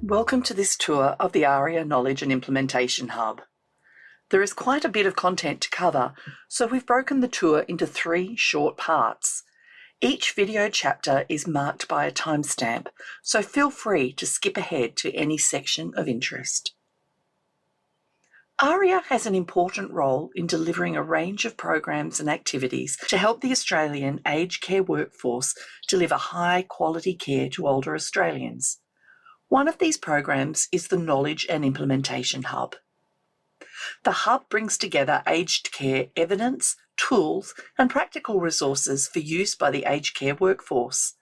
Welcome to this tour of the ARIIA Knowledge and Implementation Hub. There is quite a bit of content to cover, so we've broken the tour into 3 short parts. Each video chapter is marked by a timestamp, so feel free to skip ahead to any section of interest. ARIIA has an important role in delivering a range of programs and activities to help the Australian aged care workforce deliver high-quality care to older Australians. One of these programs is the Knowledge and Implementation Hub. The Hub brings together aged care evidence, tools, and practical resources for use by the aged care workforce.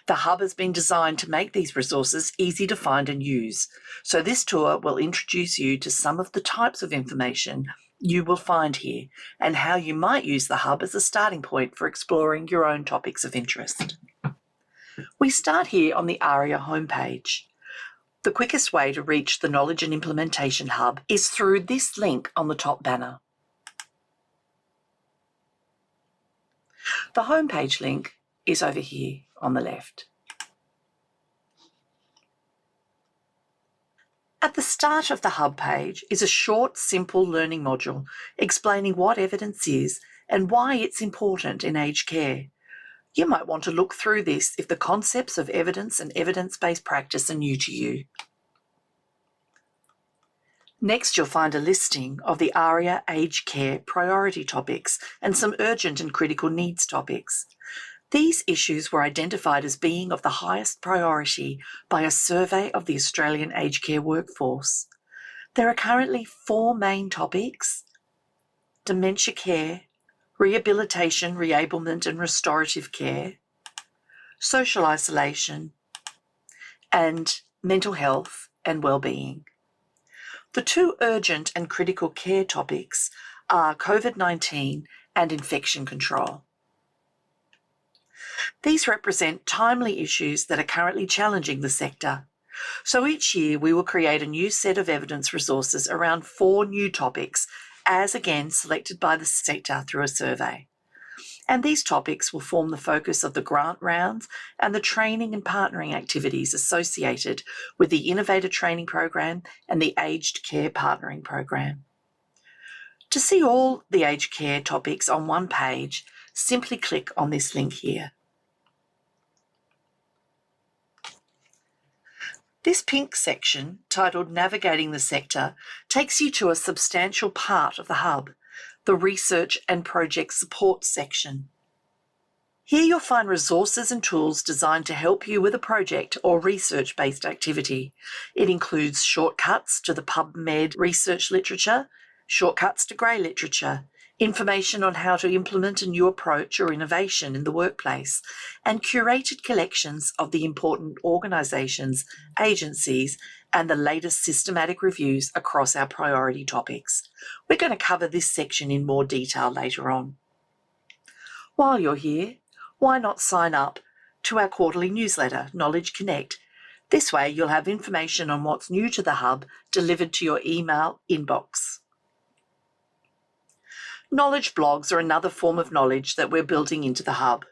The Hub has been designed to make these resources easy to find and use, so this tour will introduce you to some of the types of information you will find here and how you might use the Hub as a starting point for exploring your own topics of interest. We start here on the ARIIA homepage. The quickest way to reach the Knowledge and Implementation Hub is through this link on the top banner. The homepage link is over here on the left. At the start of the Hub page is a short, simple learning module explaining what evidence is and why it's important in aged care. You might want to look through this if the concepts of evidence and evidence-based practice are new to you. Next, you'll find a listing of the ARIIA aged care priority topics and some urgent and critical needs topics. These issues were identified as being of the highest priority by a survey of the Australian aged care workforce. There are currently 4 main topics: dementia care, rehabilitation, reablement and restorative care, social isolation, and mental health and well-being. The 2 urgent and critical care topics are COVID-19 and infection control. These represent timely issues that are currently challenging the sector. So each year we will create a new set of evidence resources around 4 new topics, as again selected by the sector through a survey. And these topics will form the focus of the grant rounds and the training and partnering activities associated with the Innovator Training Program and the Aged Care Partnering Program. To see all the aged care topics on one page, simply click on this link here. This pink section, titled Navigating the Sector, takes you to a substantial part of the Hub, the Research and Project Support section. Here you'll find resources and tools designed to help you with a project or research-based activity. It includes shortcuts to the PubMed research literature, shortcuts to grey literature, information on how to implement a new approach or innovation in the workplace, and curated collections of the important organisations, agencies, and the latest systematic reviews across our priority topics. We're going to cover this section in more detail later on. While you're here, why not sign up to our quarterly newsletter, KnowledgeConnect? This way you'll have information on what's new to the Hub delivered to your email inbox. Knowledge blogs are another form of knowledge that we're building into the Hub.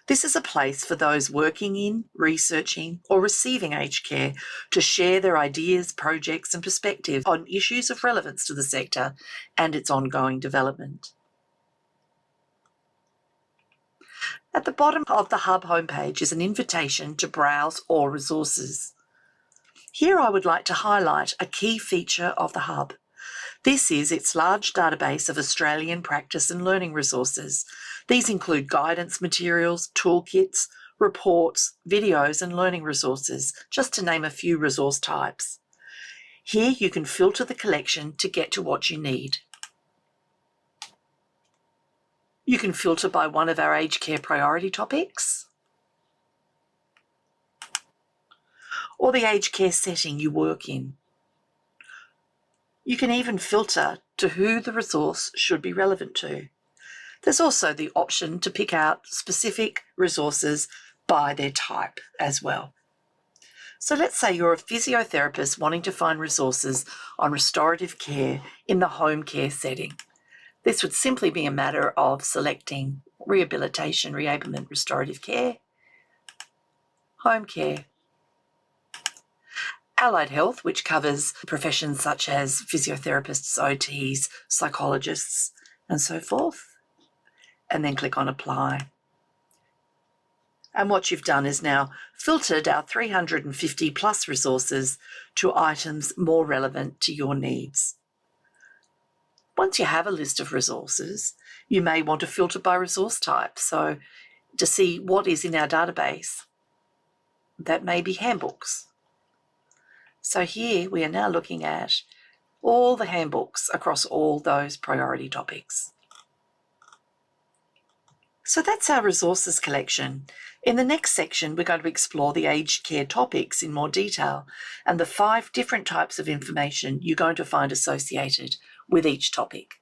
This is a place for those working in, researching, or receiving aged care to share their ideas, projects, and perspectives on issues of relevance to the sector and its ongoing development. At the bottom of the Hub homepage is an invitation to browse all resources. Here I would like to highlight a key feature of the Hub. This is its large database of Australian practice and learning resources. These include guidance materials, toolkits, reports, videos, and learning resources, just to name a few resource types. Here you can filter the collection to get to what you need. You can filter by one of our aged care priority topics, or the aged care setting you work in. You can even filter to who the resource should be relevant to. There's also the option to pick out specific resources by their type as well. So let's say you're a physiotherapist wanting to find resources on restorative care in the home care setting. This would simply be a matter of selecting rehabilitation, reablement, restorative care, home care, Allied health, which covers professions such as physiotherapists, OTs, psychologists, and so forth. And then click on apply. And what you've done is now filtered our 350 plus resources to items more relevant to your needs. Once you have a list of resources, you may want to filter by resource type. So to see what is in our database, that may be handbooks. So here we are now looking at all the handbooks across all those priority topics. So that's our resources collection. In the next section, we're going to explore the aged care topics in more detail and the 5 different types of information you're going to find associated with each topic.